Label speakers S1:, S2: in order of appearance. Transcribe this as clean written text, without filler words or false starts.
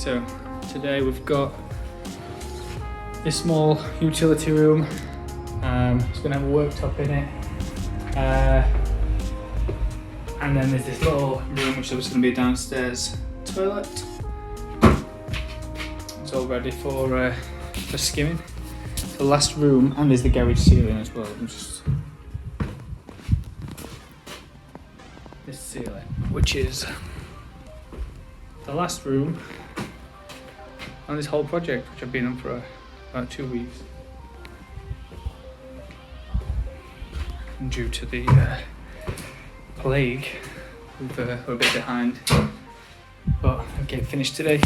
S1: So today we've got this small utility room. It's going to have a worktop in it. And then there's this little room which is going to be a downstairs toilet. It's all ready for skimming. The last room, and there's the garage ceiling as well. This ceiling, which is the last room on this whole project, which I've been on for about 2 weeks. And due to the plague, we're a bit behind, but I'll get it finished today.